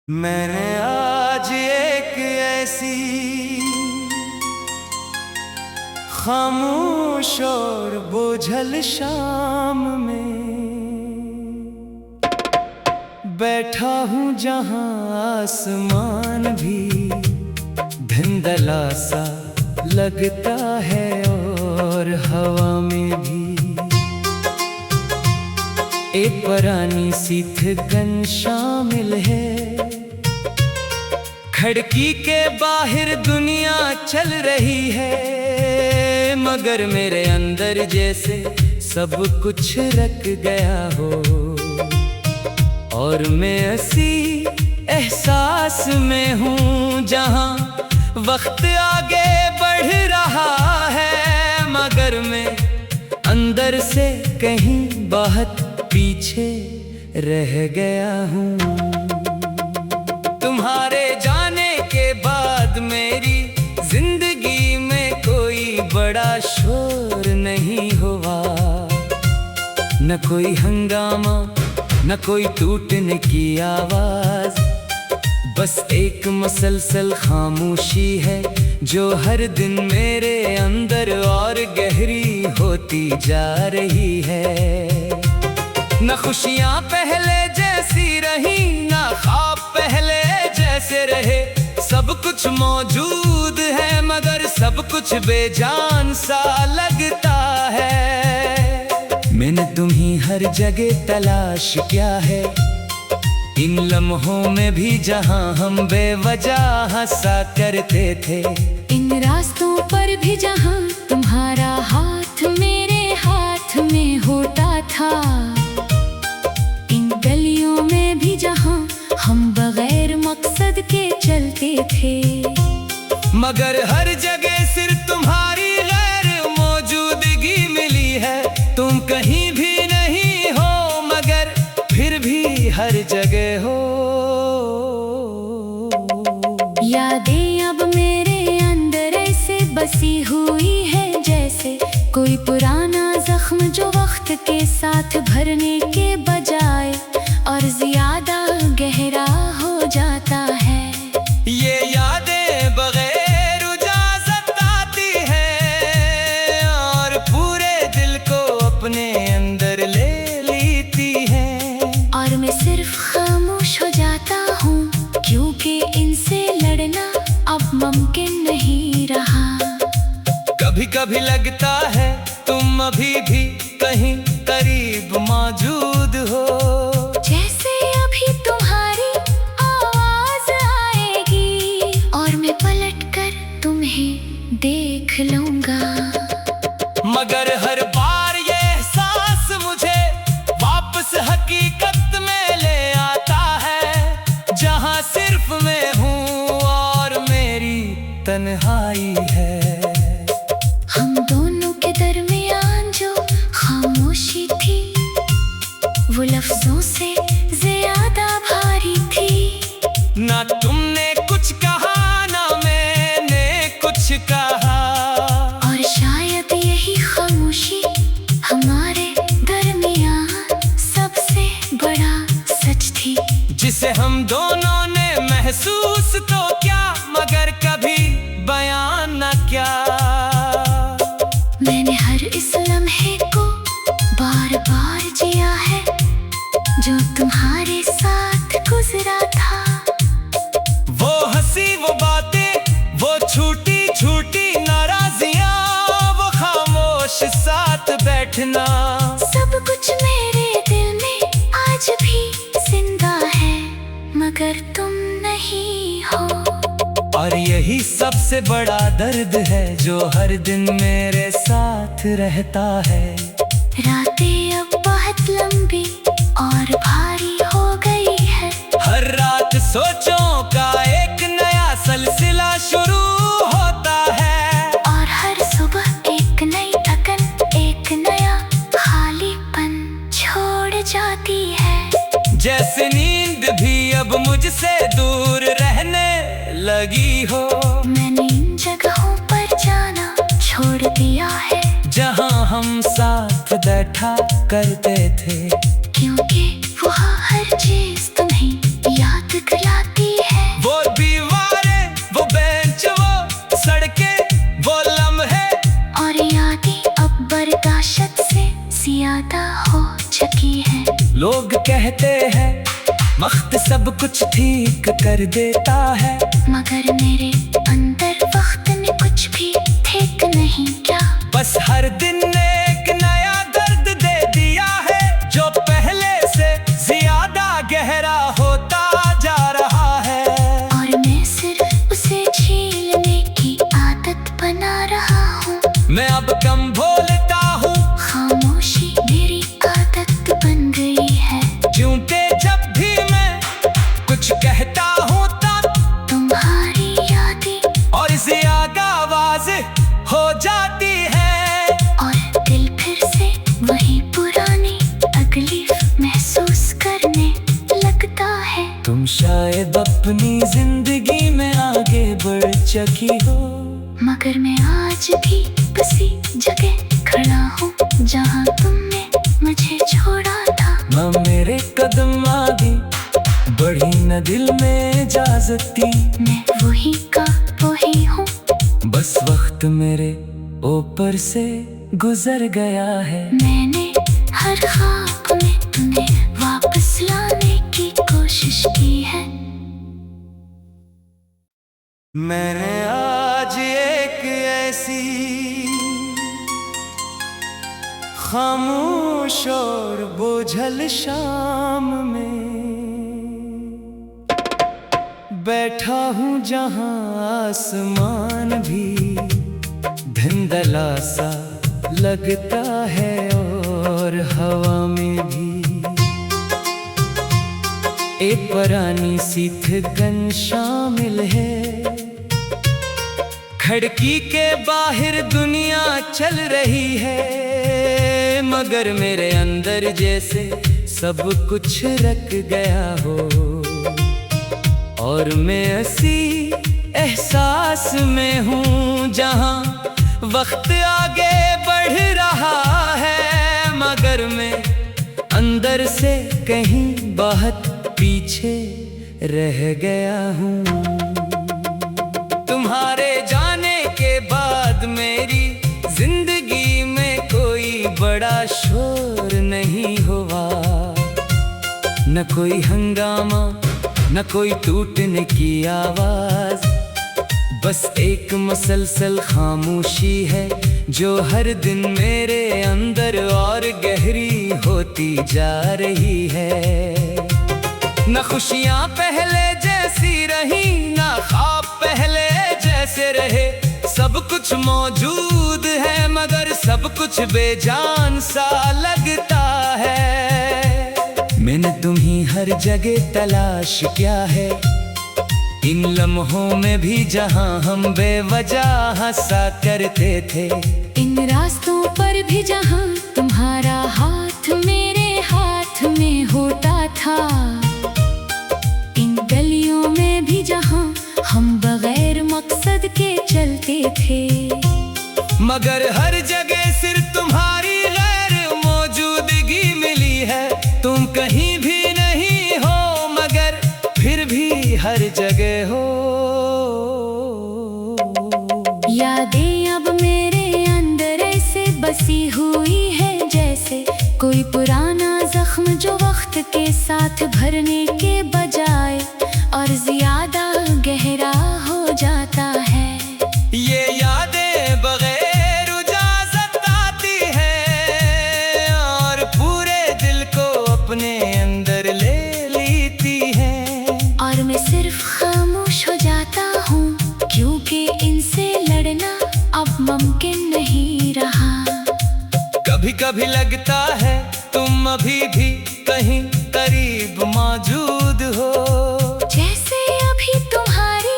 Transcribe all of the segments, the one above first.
मैंने आज एक ऐसी खामोश और बोझल शाम में बैठा हूँ जहाँ आसमान भी धुंधला सा लगता है और हवा में भी एक पुरानी सी थिकन शामिल है। खिड़की के बाहर दुनिया चल रही है, मगर मेरे अंदर जैसे सब कुछ रख गया हो। और मैं ऐसी एहसास में हूँ जहाँ वक्त आगे बढ़ रहा है, मगर मैं अंदर से कहीं बहुत पीछे रह गया हूँ। तुम्हारे जाने के बाद मेरी जिंदगी में कोई बड़ा शोर नहीं हुआ, न कोई हंगामा न कोई टूटने की आवाज, बस एक मुसलसल खामोशी है जो हर दिन मेरे अंदर और गहरी होती जा रही है। न खुशियाँ पहले जैसी रही, न ख्वाब पहले जैसे रहे, सब कुछ मौजूद है मगर सब कुछ बेजान सा लगता है। मैंने तुम्हीं हर जगह तलाश किया है, इन लम्हों में भी जहाँ हम बेवजह हंसा करते थे, इन रास्तों पर भी जहाँ तुम्हारा हाथ मेरे हाथ में होता था, इन गलियों में भी जहाँ हम बगैर मकसद के चलते थे, मगर हर जगह सिर्फ तुम्हारी गैर मौजूदगी मिली है। तुम कहीं भी नहीं हो मगर फिर भी हर जगह हो। यादें अब मेरे अंदर ऐसे बसी हुई है जैसे कोई पुराना जख्म जो वक्त के साथ भरने के बजाय और ज्यादा गहरा हो जाता है। ये यादें बगैर इजाजत आती हैं और पूरे दिल को अपने अंदर ले लेती हैं, और मैं सिर्फ खामोश हो जाता हूँ क्योंकि इनसे लड़ना अब मुमकिन नहीं रहा। कभी कभी लगता है तुम अभी भी कहीं करीब मौजूद हो, जैसे अभी तुम्हारी आवाज आएगी और मैं पलटकर तुम्हें देख लूंगा। मगर हर बार ये एहसास मुझे वापस हकीकत में ले आता है, जहाँ सिर्फ मैं हूँ और मेरी तन्हाई है। हम दोनों के दरमियान जो खामोशी थी वो लफ्जों से ज्यादा भारी थी। ना तुमने कुछ कहा ना मैंने कुछ कहा, और शायद यही खामोशी हमारे दरमियान सबसे बड़ा सच थी, जिसे हम दोनों ने महसूस तो क्या मगर कभी बयान न किया। मैंने हर इस लम्हे को बार बार जिया है जो तुम्हारे साथ गुजरा था। वो हंसी वो बातें वो छूटी छूटी नाराजियां, वो खामोश साथ बैठना, सब कुछ मेरे दिल में आज भी जिंदा है मगर तुम नहीं हो। और यही सबसे बड़ा दर्द है जो हर दिन मेरे साथ रहता है। रातें अब बहुत लंबी और भारी हो गई है, हर रात सोचों का एक नया सिलसिला शुरू होता है, और हर सुबह एक नई थकन एक नया खालीपन छोड़ जाती है। जैसे नींद भी अब मुझसे दूर रहने लगी हो। मैंने इन जगहों पर जाना छोड़ दिया है जहाँ हम साथ बैठा करते थे, क्योंकि वहाँ हर चीज तुम्हें याद दिलाती कहते हैं वक्त सब कुछ ठीक कर देता है, मगर मेरे अंदर वक्त ने कुछ भी ठीक नहीं क्या। बस हर दिन ने एक नया दर्द दे दिया है, जो पहले से ज्यादा गहरा होता जा रहा है। और मैं सिर्फ उसे झेलने की आदत बना रहा हूँ। मैं अब कम बोलता हूँ, खामोशी मेरी आदत बन गई है। क्योंकि जब भी मैं कुछ कहता हूँ तब तुम्हारी यादें और ज्यादा आवाज हो जाती है, और दिल फिर से वही पुरानी तकलीफ महसूस करने लगता है। तुम शायद अपनी जिंदगी में आगे बढ़ चुकी हो, मगर मैं आज भी उसी जगह खड़ा हूँ जहाँ तुमने मुझे छोड़ा था। न मेरे कदम आगे बढ़ी न दिल में इजाजत थी, मैं वही का वही हूँ। बस वक्त मेरे ऊपर से गुजर गया है। मैंने हर ख्वाब में तुम्हें वापस लाने की कोशिश की है। मैंने आज एक ऐसी खामोश और बोझल शाम में बैठा हूँ, जहाँ आसमान भी धुंधला सा लगता है और हवा में भी एक पुरानी सी थकन शामिल है। खिड़की के बाहर दुनिया चल रही है, मगर मेरे अंदर जैसे सब कुछ रख गया हो, और मैं ऐसी एहसास में हूँ जहाँ वक्त आगे बढ़ रहा है, मगर मैं अंदर से कहीं बहुत पीछे रह गया हूँ। तुम्हारे जाने के बाद मेरी जिंदगी में कोई बड़ा शोर नहीं हुआ, न कोई हंगामा न कोई टूटने की आवाज, बस एक मुसलसल खामोशी है जो हर दिन मेरे अंदर और गहरी होती जा रही है। न खुशियाँ पहले जैसी रही, ना ख्वाब पहले जैसे रहे, सब कुछ मौजूद है मगर सब कुछ बेजान सा लगता है। मैंने तुम्हीं हर जगह तलाश किया है, इन लम्हों में भी जहां हम बेवजह हंसा करते थे, इन रास्तों पर भी जहां तुम्हारा हाथ मेरे हाथ में होता था, इन गलियों में भी जहां हम बगैर मकसद के चलते थे, मगर हर जगह सिर्फ तुम्हारी गैर मौजूदगी मिली है। तुम कहीं भी नहीं हो मगर फिर भी हर जगह हो। यादें अब मेरे अंदर ऐसे बसी हुई है जैसे कोई पुराना जख्म जो वक्त के साथ भरने के बजाय और ज्यादा गहरा हो जाता है। ये यादें बगैर इजाजत आती हैं और पूरे दिल को अपने अंदर ले लेती हैं, और मैं सिर्फ खामोश हो जाता हूँ क्योंकि इनसे लड़ना अब मुमकिन नहीं रहा। कभी कभी लगता है तुम अभी भी कहीं करीब मौजूद हो, जैसे अभी तुम्हारी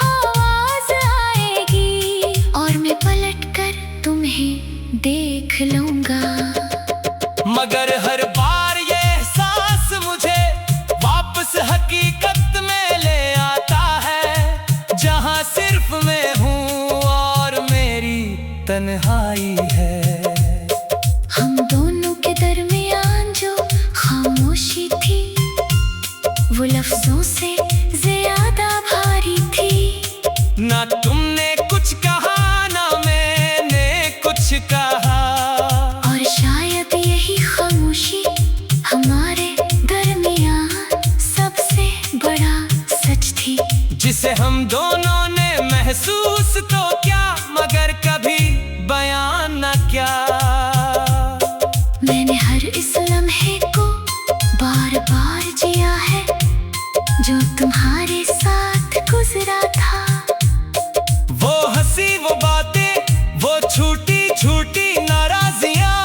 आवाज आएगी और मैं पलट कर तुम्हें देख लूंगा, मगर हर बार ये एहसास मुझे वापस हकीकत में ले आता है, जहां सिर्फ मैं हूँ और मेरी तन्हाई है। हम दोनों के दरमियान जो खामोशी थी जैसे हम दोनों ने महसूस तो क्या, मगर कभी बयान न क्या। मैंने हर इस लम्हे को बार बार जिया है जो तुम्हारे साथ गुजरा था। वो हंसी, वो बातें, वो छूटी छूटी नाराजियां,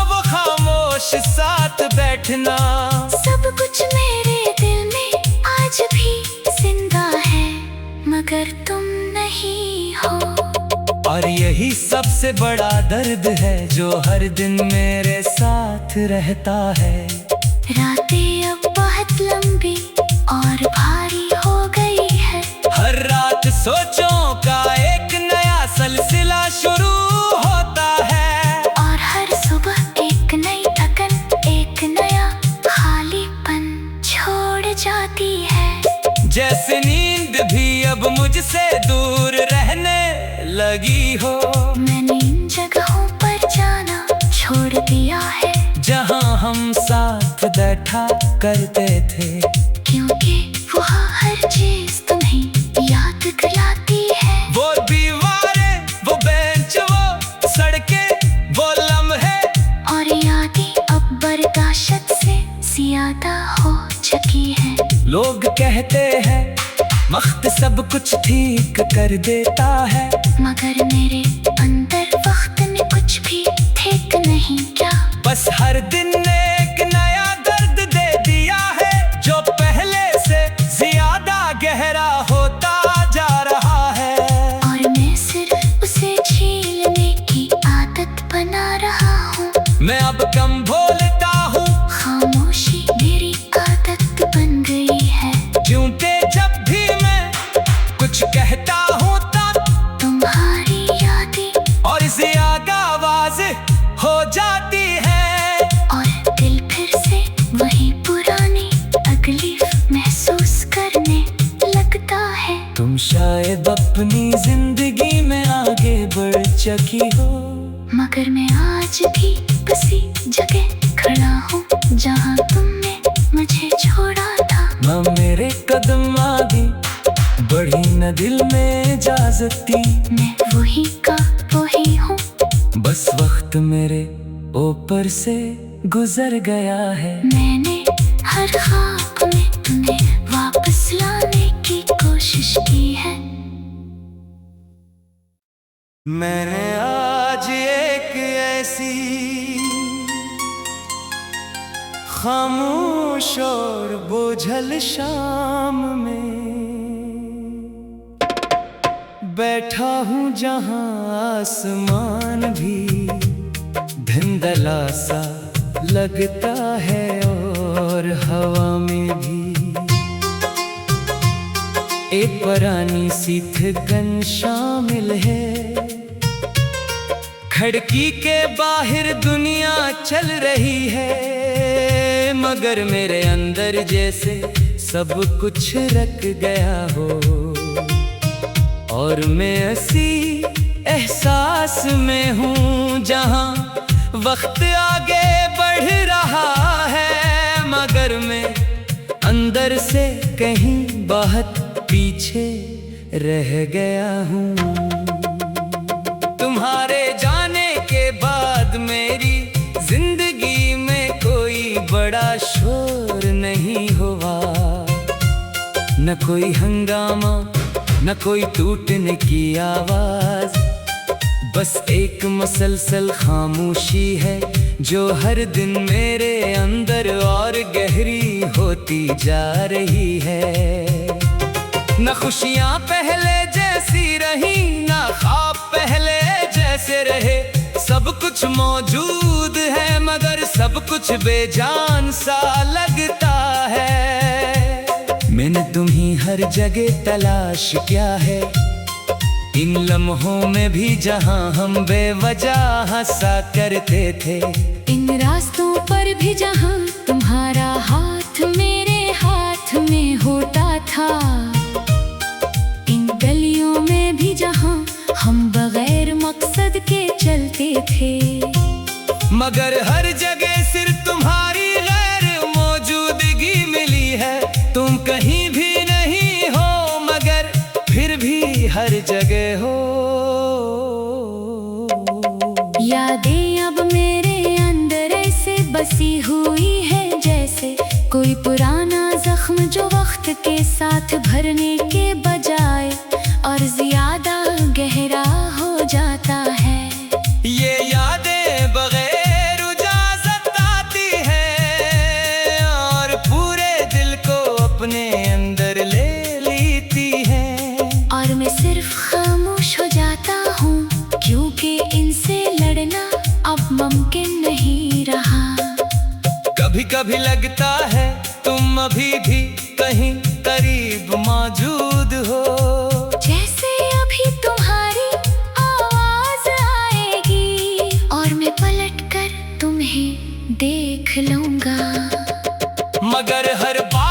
वो खामोश साथ बैठना, सब कुछ मेरे दिल में आज भी जिंदा है, मगर तुम नहीं हो। और यही सबसे बड़ा दर्द है जो हर दिन मेरे साथ रहता है। रातें अब बहुत लंबी और भारी हो गई है। हर रात सोचों का एक नया सिलसिला शुरू होता है, और हर सुबह एक नई थकन, एक नया खालीपन छोड़ जाती है। जैसे नींद भी अब मुझसे दूर रहने लगी हो। मैंने इन जगहों पर जाना छोड़ दिया है जहां हम साथ बैठा करते थे, क्योंकि वहाँ हर चीज तुम्हें याद कराती है। वो दीवारें, वो बेंच, वो सड़कें, वो लम्हे, और यादें अब बर्दाश्त से ज्यादा हो चुकी है। लोग कहते हैं वक्त सब कुछ ठीक कर देता है, मगर मेरे अंदर वक्त ने कुछ भी ठीक नहीं किया। बस हर दिन ने एक नया दर्द दे दिया है, जो पहले से ज्यादा गहरा होता जा रहा है। और मैं सिर्फ उसे झेलने की आदत बना रहा हूँ। मैं अब कम बोलता हूँ, खामोशी मेरी आदत बन गई है, क्योंकि जब भी मैं कुछ कहता हूँ तब तुम्हारी यादें और ज्यादा आवाज हो जाती है, और दिल फिर से वही पुरानी तकलीफ महसूस करने लगता है। तुम शायद अपनी जिंदगी में आगे बढ़ चुकी हो, मगर मैं आज भी उसी जगह खड़ा हूँ जहाँ तुमने मुझे छोड़ा था। न मेरे कदम आगे बढ़ी, न दिल में इजाजत दी, मैं वही का वही हूँ, बस वक्त मेरे ऊपर से गुजर गया है। मैंने हर ख्वाब में तुम्हें वापस लाने की कोशिश की है। मैंने आज एक ऐसी खामोश और बोझल शाम में बैठा हूँ जहाँ आसमान भी धुंधला सा लगता है और हवा में भी एक पुरानी सी थिकन शामिल है। खिड़की के बाहर दुनिया चल रही है, मगर मेरे अंदर जैसे सब कुछ रख गया हो, और मैं ऐसी एहसास में हूँ जहाँ वक्त आगे बढ़ रहा है, मगर मैं अंदर से कहीं बहुत पीछे रह गया हूँ। तुम्हारे जाने के बाद मेरी जिंदगी में कोई बड़ा शोर नहीं हुआ, न कोई हंगामा, न कोई टूटने की आवाज, बस एक मुसलसल खामोशी है जो हर दिन मेरे अंदर और गहरी होती जा रही है। न खुशियाँ पहले जैसी रही, न ख्वाब पहले जैसे रहे, सब कुछ मौजूद है मगर सब कुछ बेजान सा लगता है। मैंने तुम्हीं हर जगह तलाश किया है, इन लम्हों में भी जहां हम बेवजह हंसा करते थे, इन रास्तों पर भी जहां तुम्हारा हाथ मेरे हाथ में होता था, इन गलियों में भी जहां हम बगैर मकसद के चलते थे, मगर हर जगह सिर्फ तुम्हारी गैर मौजूदगी मिली है। तुम कहीं भी नहीं हो मगर हर जगह हो। यादें अब मेरे अंदर ऐसे बसी हुई है जैसे कोई पुराना जख्म जो वक्त के साथ भरने के बजाय और ज्यादा गहरा हो जाता है। ये यादें बगैर इजाजत आती है और पूरे दिल को अपने अंदर ले लेती है। और मैं सिर्फ खामोश हो जाता हूँ क्योंकि इनसे लड़ना अब मुमकिन नहीं रहा। कभी कभी लगता है तुम अभी भी कहीं करीब मौजूद हो, जैसे अभी तुम्हारी आवाज आएगी और मैं पलट कर तुम्हें देख लूंगा। मगर हर बार